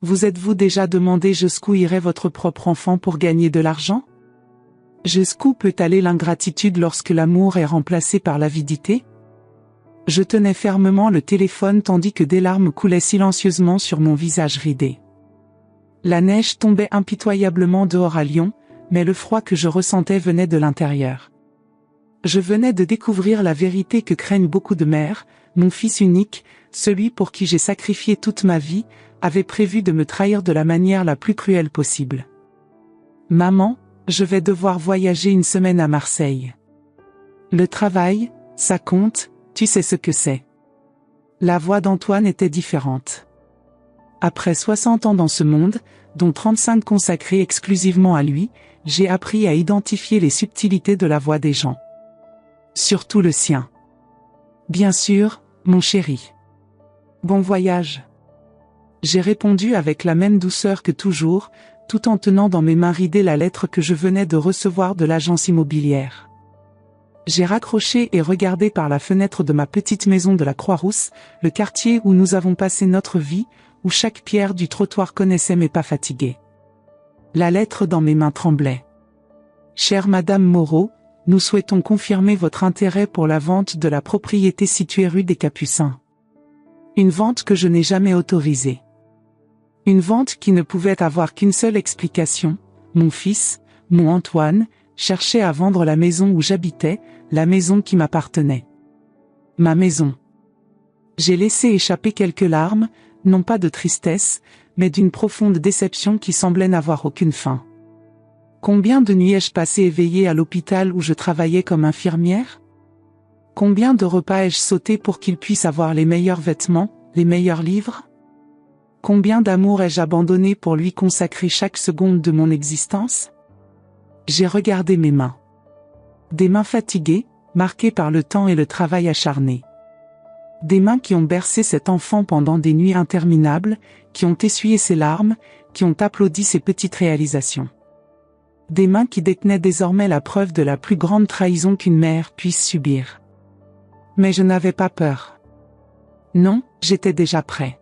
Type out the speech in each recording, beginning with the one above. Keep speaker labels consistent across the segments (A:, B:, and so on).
A: Vous êtes-vous déjà demandé jusqu'où irait votre propre enfant pour gagner de l'argent? Jusqu'où peut aller l'ingratitude lorsque l'amour est remplacé par l'avidité? Je tenais fermement le téléphone tandis que des larmes coulaient silencieusement sur mon visage ridé. La neige tombait impitoyablement dehors à Lyon, mais le froid que je ressentais venait de l'intérieur. Je venais de découvrir la vérité que craignent beaucoup de mères: mon fils unique, celui pour qui j'ai sacrifié toute ma vie, avait prévu de me trahir de la manière la plus cruelle possible. Maman, je vais devoir voyager une semaine à Marseille. Le travail, ça compte, tu sais ce que c'est. La voix d'Antoine était différente. Après 60 ans dans ce monde, dont 35 consacrés exclusivement à lui, j'ai appris à identifier les subtilités de la voix des gens. Surtout le sien. Bien sûr, mon chéri. Bon voyage. J'ai répondu avec la même douceur que toujours, tout en tenant dans mes mains ridées la lettre que je venais de recevoir de l'agence immobilière. J'ai raccroché et regardé par la fenêtre de ma petite maison de la Croix-Rousse, le quartier où nous avons passé notre vie, où chaque pierre du trottoir connaissait mes pas fatigués. La lettre dans mes mains tremblait. Chère Madame Moreau, nous souhaitons confirmer votre intérêt pour la vente de la propriété située rue des Capucins. Une vente que je n'ai jamais autorisée. Une vente qui ne pouvait avoir qu'une seule explication: mon fils, mon Antoine, cherchait à vendre la maison où j'habitais, la maison qui m'appartenait. Ma maison. J'ai laissé échapper quelques larmes, non pas de tristesse, mais d'une profonde déception qui semblait n'avoir aucune fin. Combien de nuits ai-je passé éveillée à l'hôpital où je travaillais comme infirmière? Combien de repas ai-je sauté pour qu'il puisse avoir les meilleurs vêtements, les meilleurs livres? Combien d'amour ai-je abandonné pour lui consacrer chaque seconde de mon existence? J'ai regardé mes mains. Des mains fatiguées, marquées par le temps et le travail acharné. Des mains qui ont bercé cet enfant pendant des nuits interminables, qui ont essuyé ses larmes, qui ont applaudi ses petites réalisations. Des mains qui détenaient désormais la preuve de la plus grande trahison qu'une mère puisse subir. Mais je n'avais pas peur. Non, j'étais déjà prêt.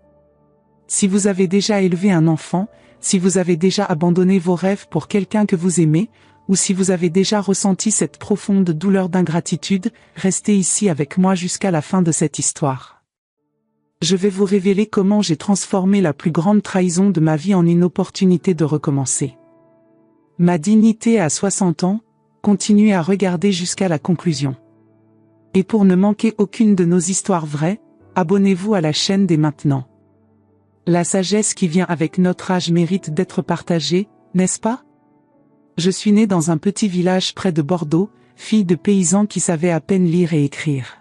A: Si vous avez déjà élevé un enfant, si vous avez déjà abandonné vos rêves pour quelqu'un que vous aimez, ou si vous avez déjà ressenti cette profonde douleur d'ingratitude, restez ici avec moi jusqu'à la fin de cette histoire. Je vais vous révéler comment j'ai transformé la plus grande trahison de ma vie en une opportunité de recommencer. Ma dignité à 60 ans, continuez à regarder jusqu'à la conclusion. Et pour ne manquer aucune de nos histoires vraies, abonnez-vous à la chaîne dès maintenant. La sagesse qui vient avec notre âge mérite d'être partagée, n'est-ce pas? Je suis née dans un petit village près de Bordeaux, fille de paysans qui savaient à peine lire et écrire.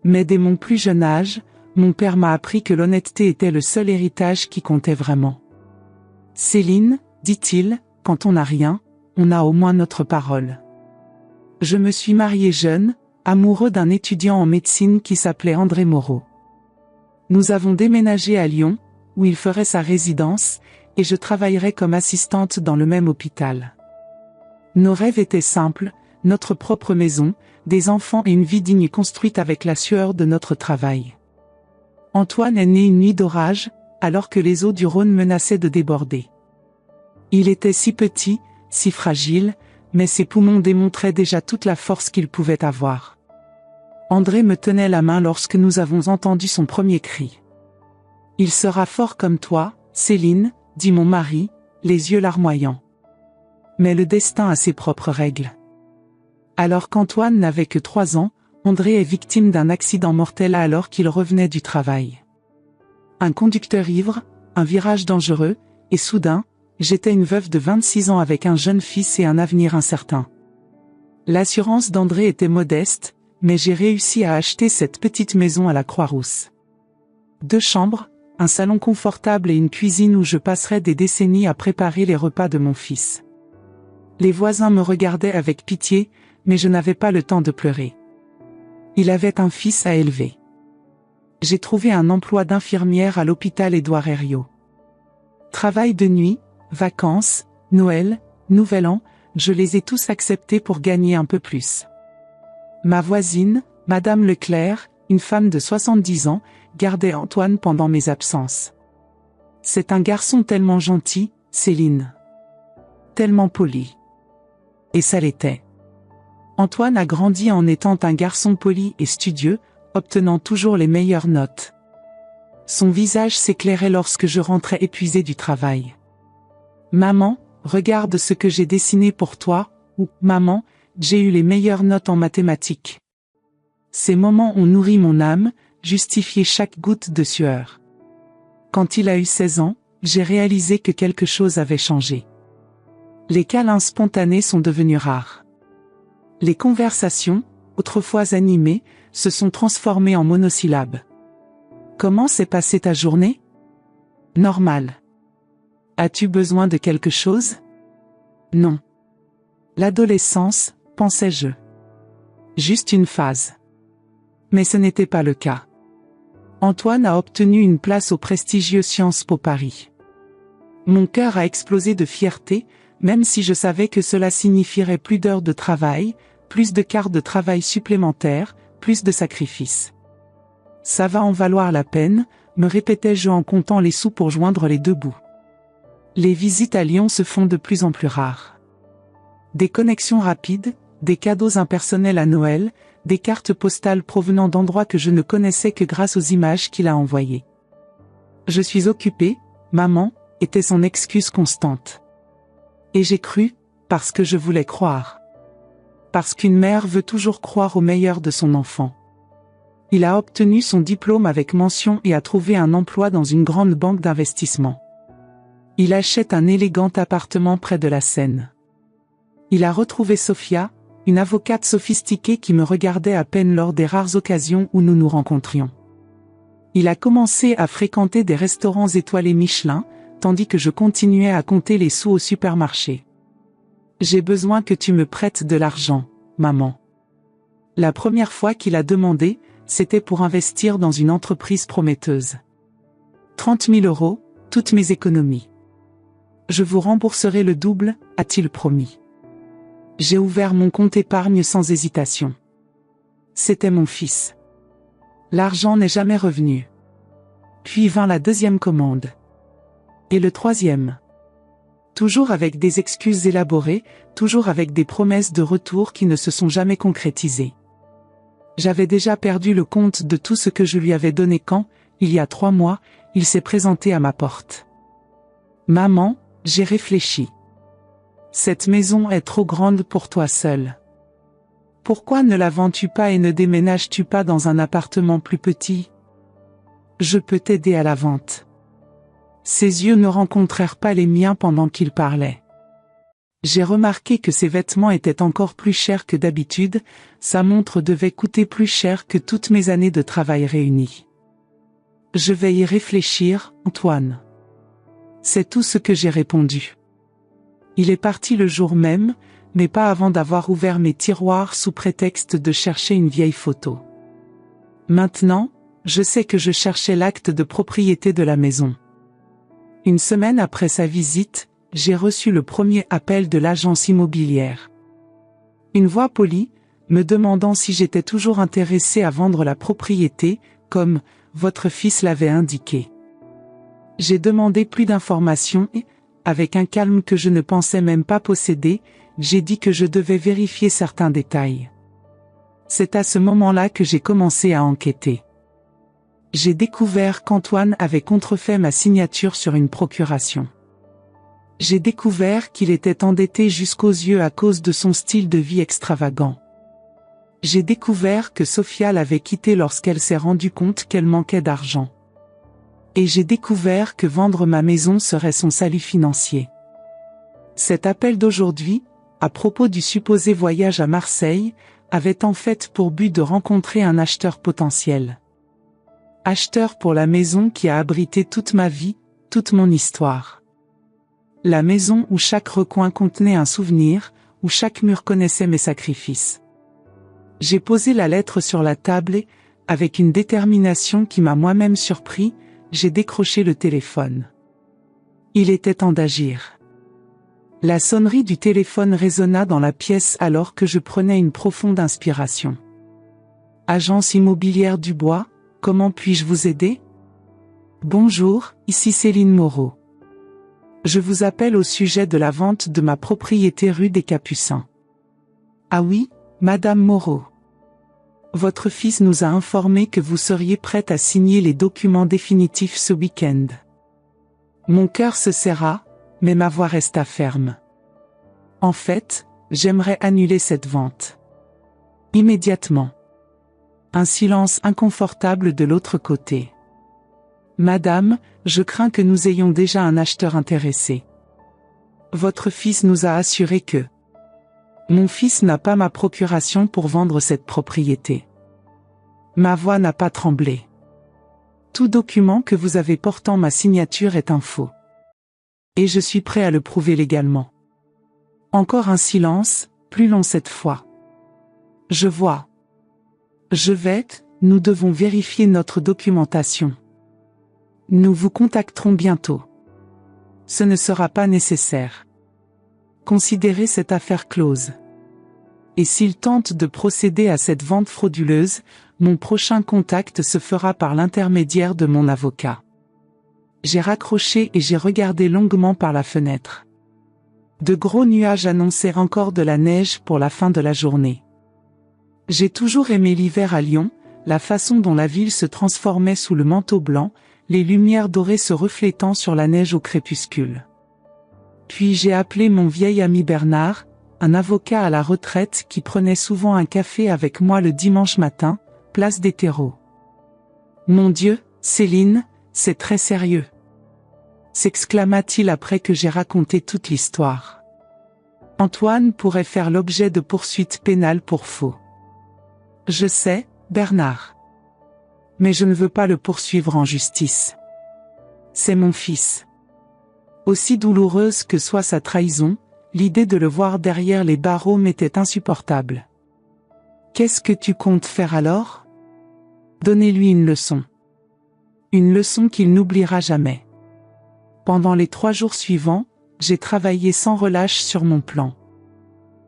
A: Mais dès mon plus jeune âge, mon père m'a appris que l'honnêteté était le seul héritage qui comptait vraiment. Céline, dit-il, quand on n'a rien, on a au moins notre parole. Je me suis mariée jeune, amoureux d'un étudiant en médecine qui s'appelait André Moreau. Nous avons déménagé à Lyon, où il ferait sa résidence, et je travaillerais comme assistante dans le même hôpital. Nos rêves étaient simples, notre propre maison, des enfants et une vie digne construite avec la sueur de notre travail. Antoine est né une nuit d'orage, alors que les eaux du Rhône menaçaient de déborder. Il était si petit, si fragile, mais ses poumons démontraient déjà toute la force qu'il pouvait avoir. André me tenait la main lorsque nous avons entendu son premier cri. « Il sera fort comme toi, Céline », dit mon mari, les yeux larmoyants. Mais le destin a ses propres règles. Alors qu'Antoine n'avait que 3 ans, André est victime d'un accident mortel alors qu'il revenait du travail. Un conducteur ivre, un virage dangereux, et soudain, j'étais une veuve de 26 ans avec un jeune fils et un avenir incertain. L'assurance d'André était modeste, mais j'ai réussi à acheter cette petite maison à la Croix-Rousse. 2 chambres, un salon confortable et une cuisine où je passerai des décennies à préparer les repas de mon fils. Les voisins me regardaient avec pitié, mais je n'avais pas le temps de pleurer. Il avait un fils à élever. J'ai trouvé un emploi d'infirmière à l'hôpital Édouard Herriot. Travail de nuit, vacances, Noël, Nouvel An, je les ai tous acceptés pour gagner un peu plus. Ma voisine, Madame Leclerc, une femme de 70 ans, gardait Antoine pendant mes absences. C'est un garçon tellement gentil, Céline. Tellement poli. Et ça l'était. Antoine a grandi en étant un garçon poli et studieux, obtenant toujours les meilleures notes. Son visage s'éclairait lorsque je rentrais épuisé du travail. Maman, regarde ce que j'ai dessiné pour toi, ou maman, j'ai eu les meilleures notes en mathématiques. Ces moments ont nourri mon âme, justifié chaque goutte de sueur. Quand il a eu 16 ans, j'ai réalisé que quelque chose avait changé. Les câlins spontanés sont devenus rares. Les conversations, autrefois animées, se sont transformées en monosyllabes. Comment s'est passée ta journée? Normal. As-tu besoin de quelque chose? Non. L'adolescence, pensais-je. Juste une phase. Mais ce n'était pas le cas. Antoine a obtenu une place au prestigieux Sciences Po Paris. Mon cœur a explosé de fierté, même si je savais que cela signifierait plus d'heures de travail, plus de quarts de travail supplémentaires, plus de sacrifices. Ça va en valoir la peine, me répétais-je en comptant les sous pour joindre les deux bouts. Les visites à Lyon se font de plus en plus rares. Des connexions rapides, des cadeaux impersonnels à Noël, des cartes postales provenant d'endroits que je ne connaissais que grâce aux images qu'il a envoyées. Je suis occupée, maman, était son excuse constante. Et j'ai cru, parce que je voulais croire. Parce qu'une mère veut toujours croire au meilleur de son enfant. Il a obtenu son diplôme avec mention et a trouvé un emploi dans une grande banque d'investissement. Il achète un élégant appartement près de la Seine. Il a retrouvé Sophia, une avocate sophistiquée qui me regardait à peine lors des rares occasions où nous nous rencontrions. Il a commencé à fréquenter des restaurants étoilés Michelin, tandis que je continuais à compter les sous au supermarché. J'ai besoin que tu me prêtes de l'argent, maman. La première fois qu'il a demandé, c'était pour investir dans une entreprise prometteuse. 30 000 €, toutes mes économies. Je vous rembourserai le double, a-t-il promis. J'ai ouvert mon compte épargne sans hésitation. C'était mon fils. L'argent n'est jamais revenu. Puis vint la deuxième commande. Et le troisième. Toujours avec des excuses élaborées, toujours avec des promesses de retour qui ne se sont jamais concrétisées. J'avais déjà perdu le compte de tout ce que je lui avais donné quand, il y a 3 mois, il s'est présenté à ma porte. Maman, j'ai réfléchi. Cette maison est trop grande pour toi seule. Pourquoi ne la vends-tu pas et ne déménages-tu pas dans un appartement plus petit? Je peux t'aider à la vente. Ses yeux ne rencontrèrent pas les miens pendant qu'il parlait. J'ai remarqué que ses vêtements étaient encore plus chers que d'habitude, sa montre devait coûter plus cher que toutes mes années de travail réunies. Je vais y réfléchir, Antoine. C'est tout ce que j'ai répondu. Il est parti le jour même, mais pas avant d'avoir ouvert mes tiroirs sous prétexte de chercher une vieille photo. Maintenant, je sais que je cherchais l'acte de propriété de la maison. Une semaine après sa visite, j'ai reçu le premier appel de l'agence immobilière. Une voix polie, me demandant si j'étais toujours intéressé à vendre la propriété, comme « votre fils l'avait indiqué ». J'ai demandé plus d'informations et, avec un calme que je ne pensais même pas posséder, j'ai dit que je devais vérifier certains détails. C'est à ce moment-là que j'ai commencé à enquêter. J'ai découvert qu'Antoine avait contrefait ma signature sur une procuration. J'ai découvert qu'il était endetté jusqu'aux yeux à cause de son style de vie extravagant. J'ai découvert que Sophia l'avait quitté lorsqu'elle s'est rendue compte qu'elle manquait d'argent. Et j'ai découvert que vendre ma maison serait son salut financier. Cet appel d'aujourd'hui, à propos du supposé voyage à Marseille, avait en fait pour but de rencontrer un acheteur potentiel. Acheteur pour la maison qui a abrité toute ma vie, toute mon histoire. La maison où chaque recoin contenait un souvenir, où chaque mur connaissait mes sacrifices. J'ai posé la lettre sur la table et, avec une détermination qui m'a moi-même surpris, j'ai décroché le téléphone. Il était temps d'agir. La sonnerie du téléphone résonna dans la pièce alors que je prenais une profonde inspiration. Agence immobilière Dubois, comment puis-je vous aider? Bonjour, ici Céline Moreau. Je vous appelle au sujet de la vente de ma propriété rue des Capucins. Ah oui, Madame Moreau. Votre fils nous a informé que vous seriez prête à signer les documents définitifs ce week-end. Mon cœur se serra, mais ma voix resta ferme. En fait, j'aimerais annuler cette vente. Immédiatement. Un silence inconfortable de l'autre côté. Madame, je crains que nous ayons déjà un acheteur intéressé. Votre fils nous a assuré que mon fils n'a pas ma procuration pour vendre cette propriété. Ma voix n'a pas tremblé. Tout document que vous avez portant ma signature est un faux. Et je suis prêt à le prouver légalement. Encore un silence, plus long cette fois. Je vois. Nous devons vérifier notre documentation. Nous vous contacterons bientôt. Ce ne sera pas nécessaire. Considérez cette affaire close. Et s'il tente de procéder à cette vente frauduleuse, mon prochain contact se fera par l'intermédiaire de mon avocat. J'ai raccroché et j'ai regardé longuement par la fenêtre. De gros nuages annonçaient encore de la neige pour la fin de la journée. J'ai toujours aimé l'hiver à Lyon, la façon dont la ville se transformait sous le manteau blanc, les lumières dorées se reflétant sur la neige au crépuscule. Puis j'ai appelé mon vieil ami Bernard, un avocat à la retraite qui prenait souvent un café avec moi le dimanche matin, place des Terreaux. Mon Dieu, Céline, c'est très sérieux. S'exclama-t-il après que j'ai raconté toute l'histoire. Antoine pourrait faire l'objet de poursuites pénales pour faux. Je sais, Bernard. Mais je ne veux pas le poursuivre en justice. C'est mon fils. Aussi douloureuse que soit sa trahison, l'idée de le voir derrière les barreaux m'était insupportable. Qu'est-ce que tu comptes faire alors? Donnez-lui une leçon. Une leçon qu'il n'oubliera jamais. Pendant les 3 jours suivants, j'ai travaillé sans relâche sur mon plan.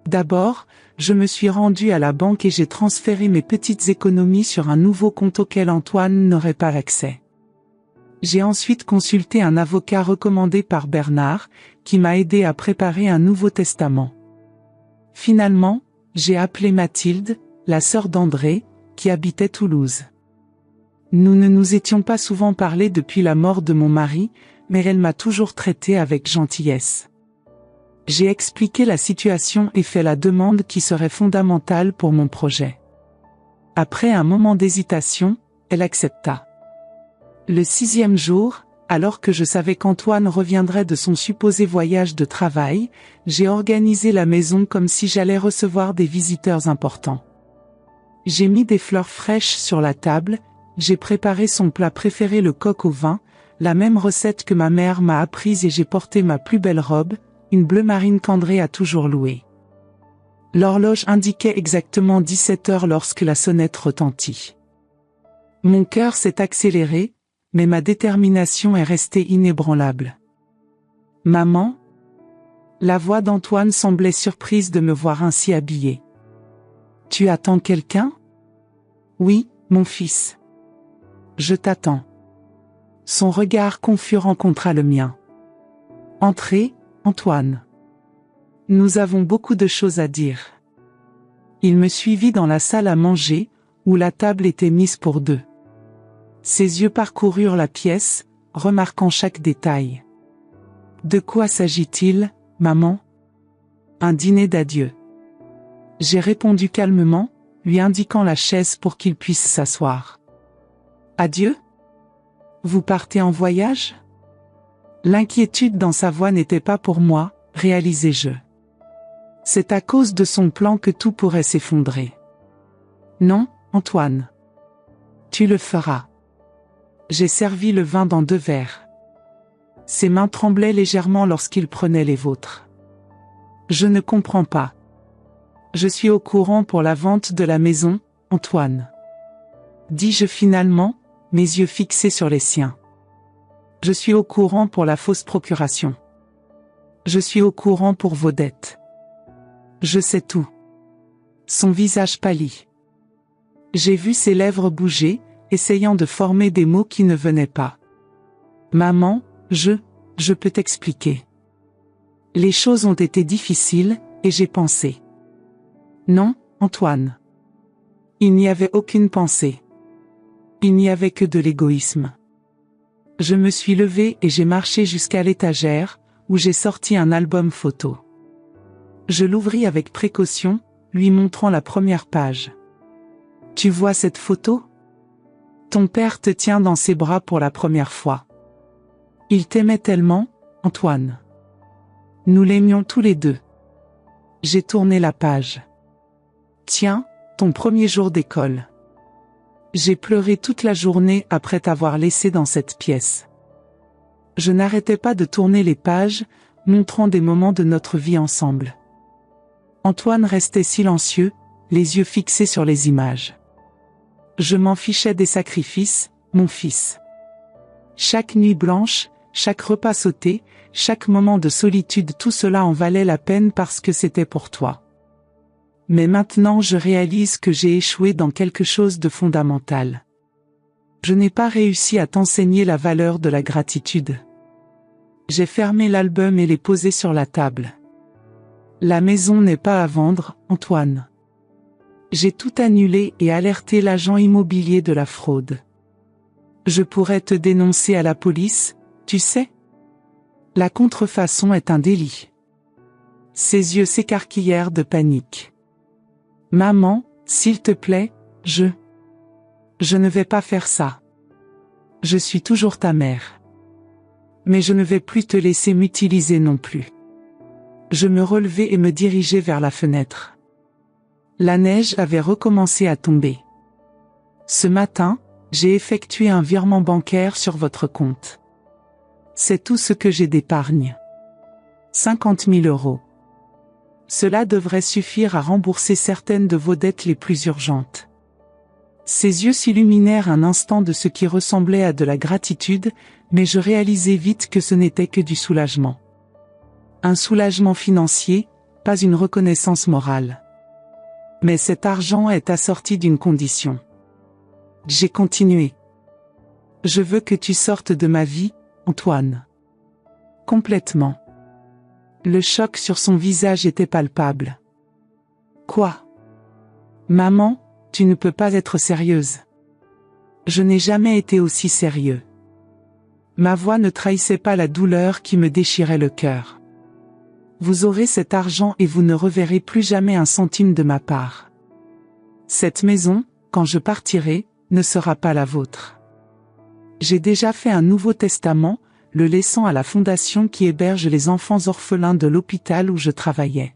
A: D'abord, je me suis rendu à la banque et j'ai transféré mes petites économies sur un nouveau compte auquel Antoine n'aurait pas accès. J'ai ensuite consulté un avocat recommandé par Bernard, qui m'a aidé à préparer un nouveau testament. Finalement, j'ai appelé Mathilde, la sœur d'André, qui habitait Toulouse. Nous ne nous étions pas souvent parlé depuis la mort de mon mari, mais elle m'a toujours traité avec gentillesse. J'ai expliqué la situation et fait la demande qui serait fondamentale pour mon projet. Après un moment d'hésitation, elle accepta. Le 6e jour, alors que je savais qu'Antoine reviendrait de son supposé voyage de travail, j'ai organisé la maison comme si j'allais recevoir des visiteurs importants. J'ai mis des fleurs fraîches sur la table, j'ai préparé son plat préféré, le coq au vin, la même recette que ma mère m'a apprise, et j'ai porté ma plus belle robe, une bleu marine qu'André a toujours louée. L'horloge indiquait exactement 17 heures lorsque la sonnette retentit. Mon cœur s'est accéléré, mais ma détermination est restée inébranlable. Maman? La voix d'Antoine semblait surprise de me voir ainsi habillée. Tu attends quelqu'un? Oui, mon fils. Je t'attends. Son regard confus rencontra le mien. Entrez, Antoine. Nous avons beaucoup de choses à dire. Il me suivit dans la salle à manger, où la table était mise pour 2. Ses yeux parcoururent la pièce, remarquant chaque détail. De quoi s'agit-il, maman? Un dîner d'adieu. J'ai répondu calmement, lui indiquant la chaise pour qu'il puisse s'asseoir. Adieu? Vous partez en voyage? L'inquiétude dans sa voix n'était pas pour moi, réalisai-je. C'est à cause de son plan que tout pourrait s'effondrer. Non, Antoine. Tu le feras. J'ai servi le vin dans 2 verres. Ses mains tremblaient légèrement lorsqu'il prenait les vôtres. Je ne comprends pas. Je suis au courant pour la vente de la maison, Antoine. Dis-je finalement, mes yeux fixés sur les siens. Je suis au courant pour la fausse procuration. Je suis au courant pour vos dettes. Je sais tout. Son visage pâlit. J'ai vu ses lèvres bouger, essayant de former des mots qui ne venaient pas. Maman, je peux t'expliquer. Les choses ont été difficiles, et j'ai pensé. Non, Antoine. Il n'y avait aucune pensée. Il n'y avait que de l'égoïsme. Je me suis levée et j'ai marché jusqu'à l'étagère, où j'ai sorti un album photo. Je l'ouvris avec précaution, lui montrant la première page. Tu vois cette photo? Ton père te tient dans ses bras pour la première fois. Il t'aimait tellement, Antoine. Nous l'aimions tous les deux. J'ai tourné la page. Tiens, ton premier jour d'école. J'ai pleuré toute la journée après t'avoir laissé dans cette pièce. Je n'arrêtais pas de tourner les pages, montrant des moments de notre vie ensemble. Antoine restait silencieux, les yeux fixés sur les images. Je m'en fichais des sacrifices, mon fils. Chaque nuit blanche, chaque repas sauté, chaque moment de solitude, tout cela en valait la peine parce que c'était pour toi. Mais maintenant je réalise que j'ai échoué dans quelque chose de fondamental. Je n'ai pas réussi à t'enseigner la valeur de la gratitude. J'ai fermé l'album et l'ai posé sur la table. La maison n'est pas à vendre, Antoine. J'ai tout annulé et alerté l'agent immobilier de la fraude. Je pourrais te dénoncer à la police, tu sais. La contrefaçon est un délit. Ses yeux s'écarquillèrent de panique. Maman, s'il te plaît, je ne vais pas faire ça. Je suis toujours ta mère. Mais je ne vais plus te laisser m'utiliser non plus. Je me relevai et me dirigeai vers la fenêtre. La neige avait recommencé à tomber. Ce matin, j'ai effectué un virement bancaire sur votre compte. C'est tout ce que j'ai d'épargne. 50 000 €. Cela devrait suffire à rembourser certaines de vos dettes les plus urgentes. Ses yeux s'illuminèrent un instant de ce qui ressemblait à de la gratitude, mais je réalisai vite que ce n'était que du soulagement. Un soulagement financier, pas une reconnaissance morale. Mais cet argent est assorti d'une condition. J'ai continué. Je veux que tu sortes de ma vie, Antoine. Complètement. Le choc sur son visage était palpable. Quoi? Maman, tu ne peux pas être sérieuse. Je n'ai jamais été aussi sérieux. Ma voix ne trahissait pas la douleur qui me déchirait le cœur. Vous aurez cet argent et vous ne reverrez plus jamais un centime de ma part. Cette maison, quand je partirai, ne sera pas la vôtre. J'ai déjà fait un nouveau testament, le laissant à la fondation qui héberge les enfants orphelins de l'hôpital où je travaillais.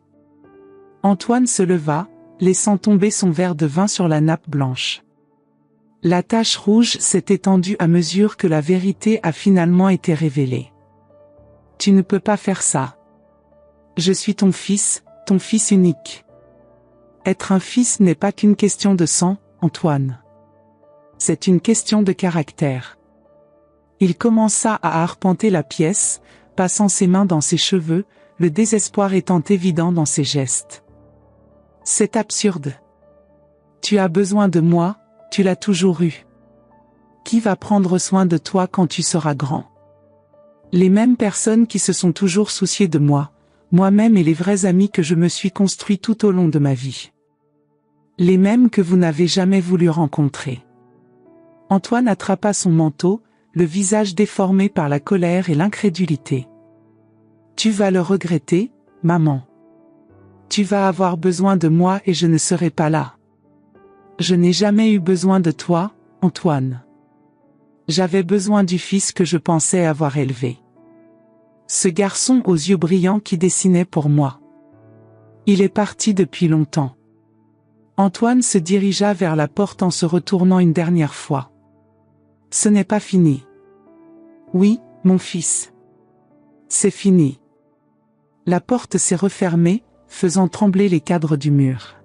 A: Antoine se leva, laissant tomber son verre de vin sur la nappe blanche. La tache rouge s'est étendue à mesure que la vérité a finalement été révélée. Tu ne peux pas faire ça. Je suis ton fils unique. Être un fils n'est pas qu'une question de sang, Antoine. C'est une question de caractère. Il commença à arpenter la pièce, passant ses mains dans ses cheveux, le désespoir étant évident dans ses gestes. C'est absurde. Tu as besoin de moi, tu l'as toujours eu. Qui va prendre soin de toi quand tu seras grand? Les mêmes personnes qui se sont toujours souciées de moi, moi-même et les vrais amis que je me suis construits tout au long de ma vie. Les mêmes que vous n'avez jamais voulu rencontrer. Antoine attrapa son manteau, le visage déformé par la colère et l'incrédulité. Tu vas le regretter, maman. Tu vas avoir besoin de moi et je ne serai pas là. Je n'ai jamais eu besoin de toi, Antoine. J'avais besoin du fils que je pensais avoir élevé. Ce garçon aux yeux brillants qui dessinait pour moi. Il est parti depuis longtemps. Antoine se dirigea vers la porte en se retournant une dernière fois. Ce n'est pas fini. Oui, mon fils. C'est fini. La porte s'est refermée, faisant trembler les cadres du mur.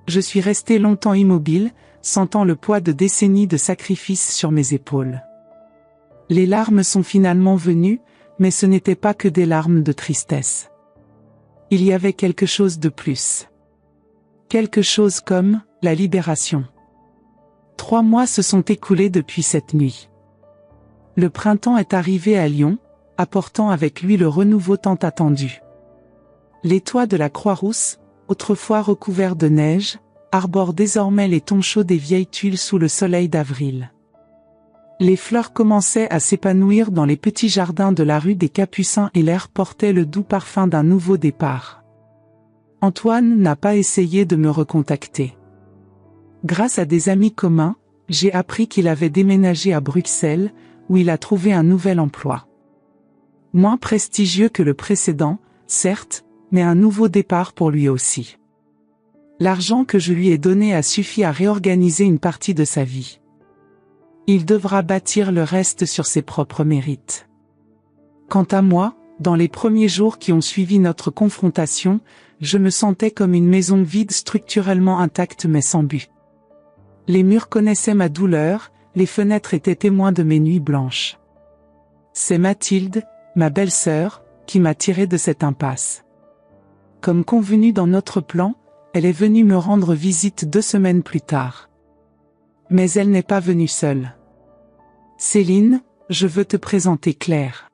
A: Je suis resté longtemps immobile, sentant le poids de décennies de sacrifices sur mes épaules. Les larmes sont finalement venues, mais ce n'était pas que des larmes de tristesse. Il y avait quelque chose de plus. Quelque chose comme la libération. 3 mois se sont écoulés depuis cette nuit. Le printemps est arrivé à Lyon, apportant avec lui le renouveau tant attendu. Les toits de la Croix-Rousse, autrefois recouverts de neige, arborent désormais les tons chauds des vieilles tuiles sous le soleil d'avril. Les fleurs commençaient à s'épanouir dans les petits jardins de la rue des Capucins et l'air portait le doux parfum d'un nouveau départ. Antoine n'a pas essayé de me recontacter. Grâce à des amis communs, j'ai appris qu'il avait déménagé à Bruxelles, où il a trouvé un nouvel emploi. Moins prestigieux que le précédent, certes, mais un nouveau départ pour lui aussi. L'argent que je lui ai donné a suffi à réorganiser une partie de sa vie. Il devra bâtir le reste sur ses propres mérites. Quant à moi, dans les premiers jours qui ont suivi notre confrontation, je me sentais comme une maison vide structurellement intacte mais sans but. Les murs connaissaient ma douleur, les fenêtres étaient témoins de mes nuits blanches. C'est Mathilde, ma belle-sœur, qui m'a tiré de cette impasse. Comme convenu dans notre plan, elle est venue me rendre visite 2 semaines plus tard. Mais elle n'est pas venue seule. Céline, je veux te présenter Claire.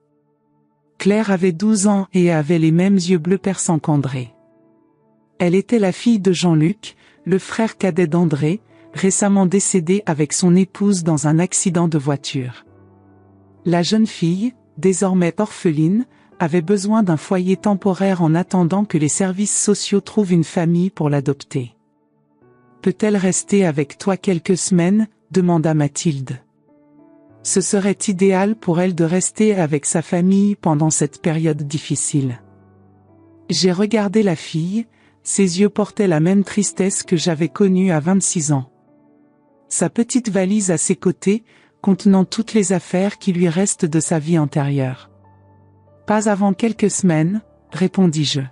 A: Claire avait 12 ans et avait les mêmes yeux bleus perçants qu'André. Elle était la fille de Jean-Luc, le frère cadet d'André, récemment décédé avec son épouse dans un accident de voiture. La jeune fille, désormais orpheline, avait besoin d'un foyer temporaire en attendant que les services sociaux trouvent une famille pour l'adopter. « Peut-elle rester avec toi quelques semaines ?» demanda Mathilde. Ce serait idéal pour elle de rester avec sa famille pendant cette période difficile. J'ai regardé la fille, ses yeux portaient la même tristesse que j'avais connue à 26 ans. Sa petite valise à ses côtés, contenant toutes les affaires qui lui restent de sa vie antérieure. « Pas avant quelques semaines, » répondis-je.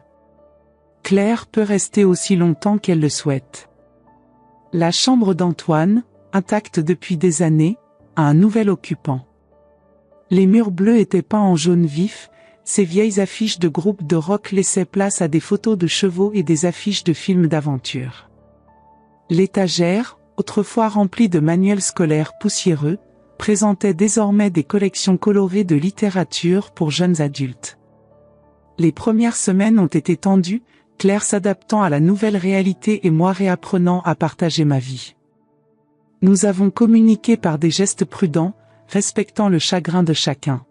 A: « Claire peut rester aussi longtemps qu'elle le souhaite. » La chambre d'Antoine, intacte depuis des années, a un nouvel occupant. Les murs bleus étaient peints en jaune vif, ces vieilles affiches de groupes de rock laissaient place à des photos de chevaux et des affiches de films d'aventure. L'étagère, autrefois remplie de manuels scolaires poussiéreux, présentait désormais des collections colorées de littérature pour jeunes adultes. Les premières semaines ont été tendues, Claire s'adaptant à la nouvelle réalité et moi réapprenant à partager ma vie. Nous avons communiqué par des gestes prudents, respectant le chagrin de chacun.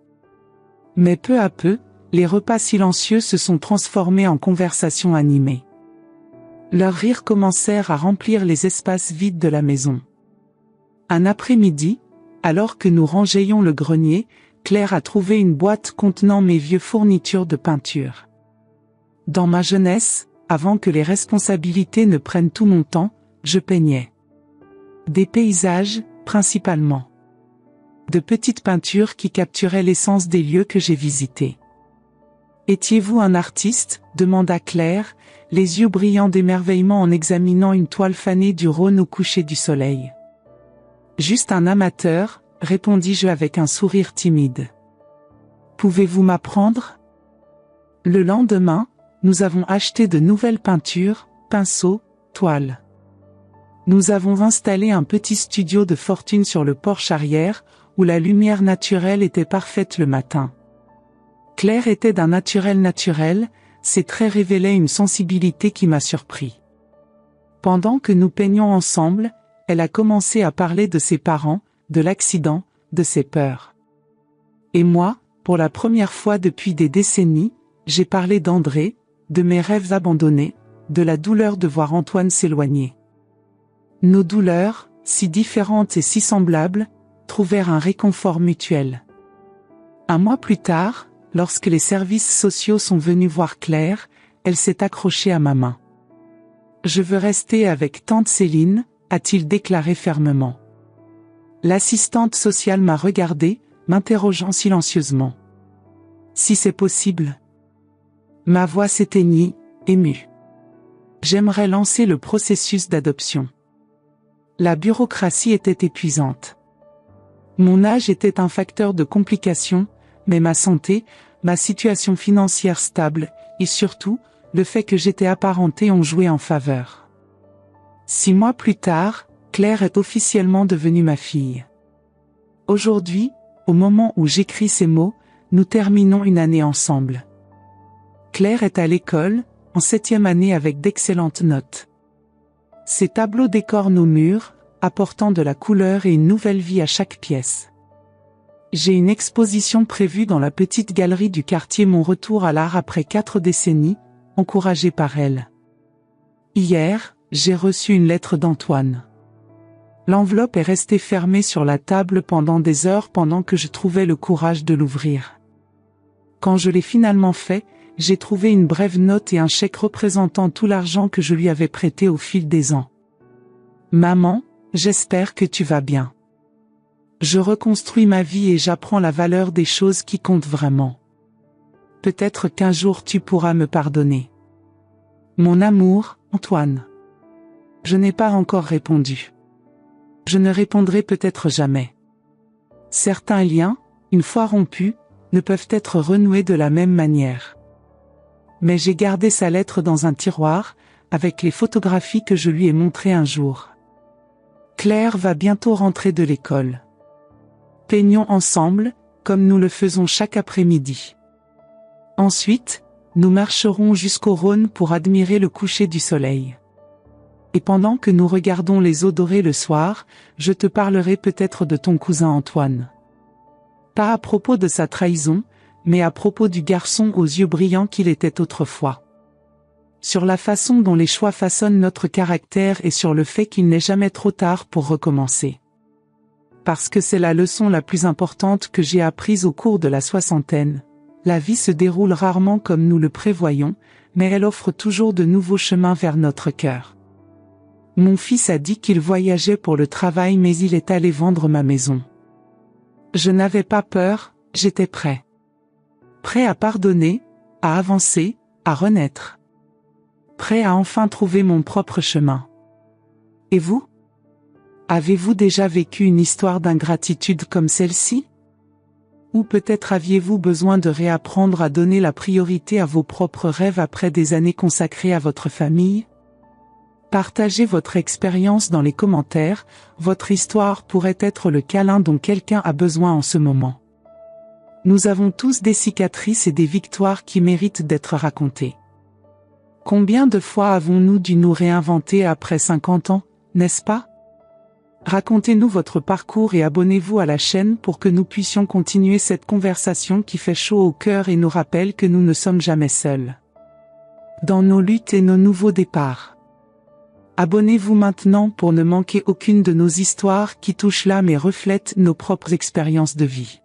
A: Mais peu à peu, les repas silencieux se sont transformés en conversations animées. Leurs rires commencèrent à remplir les espaces vides de la maison. Un après-midi, alors que nous rangeayions le grenier, Claire a trouvé une boîte contenant mes vieux fournitures de peinture. Dans ma jeunesse, avant que les responsabilités ne prennent tout mon temps, je peignais. Des paysages, principalement. De petites peintures qui capturaient l'essence des lieux que j'ai visités. « Étiez-vous un artiste ?» demanda Claire, les yeux brillants d'émerveillement en examinant une toile fanée du Rhône au coucher du soleil. « Juste un amateur », répondis-je avec un sourire timide. « Pouvez-vous m'apprendre ?» Le lendemain, nous avons acheté de nouvelles peintures, pinceaux, toiles. Nous avons installé un petit studio de fortune sur le porche arrière, où la lumière naturelle était parfaite le matin. Claire était d'un naturel, ses traits révélaient une sensibilité qui m'a surpris. Pendant que nous peignions ensemble, elle a commencé à parler de ses parents, de l'accident, de ses peurs. Et moi, pour la première fois depuis des décennies, j'ai parlé d'André, de mes rêves abandonnés, de la douleur de voir Antoine s'éloigner. Nos douleurs, si différentes et si semblables, trouvèrent un réconfort mutuel. Un mois plus tard, lorsque les services sociaux sont venus voir Claire, elle s'est accrochée à ma main. « Je veux rester avec tante Céline », a-t-il déclaré fermement. L'assistante sociale m'a regardé, m'interrogeant silencieusement. « Si c'est possible ?» Ma voix s'éteignit, émue. J'aimerais lancer le processus d'adoption. La bureaucratie était épuisante. Mon âge était un facteur de complication, mais ma santé, ma situation financière stable, et surtout, le fait que j'étais apparentée ont joué en faveur. 6 mois plus tard, Claire est officiellement devenue ma fille. Aujourd'hui, au moment où j'écris ces mots, nous terminons une année ensemble. Claire est à l'école, en 7e année avec d'excellentes notes. Ces tableaux décorent nos murs, apportant de la couleur et une nouvelle vie à chaque pièce. J'ai une exposition prévue dans la petite galerie du quartier Mon Retour à l'art après 4 décennies, encouragée par elle. Hier, j'ai reçu une lettre d'Antoine. L'enveloppe est restée fermée sur la table pendant des heures pendant que je trouvais le courage de l'ouvrir. Quand je l'ai finalement fait, j'ai trouvé une brève note et un chèque représentant tout l'argent que je lui avais prêté au fil des ans. Maman, j'espère que tu vas bien. Je reconstruis ma vie et j'apprends la valeur des choses qui comptent vraiment. Peut-être qu'un jour tu pourras me pardonner. Mon amour, Antoine. Je n'ai pas encore répondu. Je ne répondrai peut-être jamais. Certains liens, une fois rompus, ne peuvent être renoués de la même manière. Mais j'ai gardé sa lettre dans un tiroir, avec les photographies que je lui ai montrées un jour. Claire va bientôt rentrer de l'école. Peignons ensemble, comme nous le faisons chaque après-midi. Ensuite, nous marcherons jusqu'au Rhône pour admirer le coucher du soleil. Et pendant que nous regardons les eaux dorées le soir, je te parlerai peut-être de ton cousin Antoine. Pas à propos de sa trahison, mais à propos du garçon aux yeux brillants qu'il était autrefois. Sur la façon dont les choix façonnent notre caractère et sur le fait qu'il n'est jamais trop tard pour recommencer. Parce que c'est la leçon la plus importante que j'ai apprise au cours de la soixantaine. La vie se déroule rarement comme nous le prévoyons, mais elle offre toujours de nouveaux chemins vers notre cœur. Mon fils a dit qu'il voyageait pour le travail mais il est allé vendre ma maison. Je n'avais pas peur, j'étais prêt. Prêt à pardonner, à avancer, à renaître. Prêt à enfin trouver mon propre chemin. Et vous? Avez-vous déjà vécu une histoire d'ingratitude comme celle-ci? Ou peut-être aviez-vous besoin de réapprendre à donner la priorité à vos propres rêves après des années consacrées à votre famille? Partagez votre expérience dans les commentaires, votre histoire pourrait être le câlin dont quelqu'un a besoin en ce moment. Nous avons tous des cicatrices et des victoires qui méritent d'être racontées. Combien de fois avons-nous dû nous réinventer après 50 ans, n'est-ce pas? Racontez-nous votre parcours et abonnez-vous à la chaîne pour que nous puissions continuer cette conversation qui fait chaud au cœur et nous rappelle que nous ne sommes jamais seuls. Dans nos luttes et nos nouveaux départs. Abonnez-vous maintenant pour ne manquer aucune de nos histoires qui touchent l'âme et reflètent nos propres expériences de vie.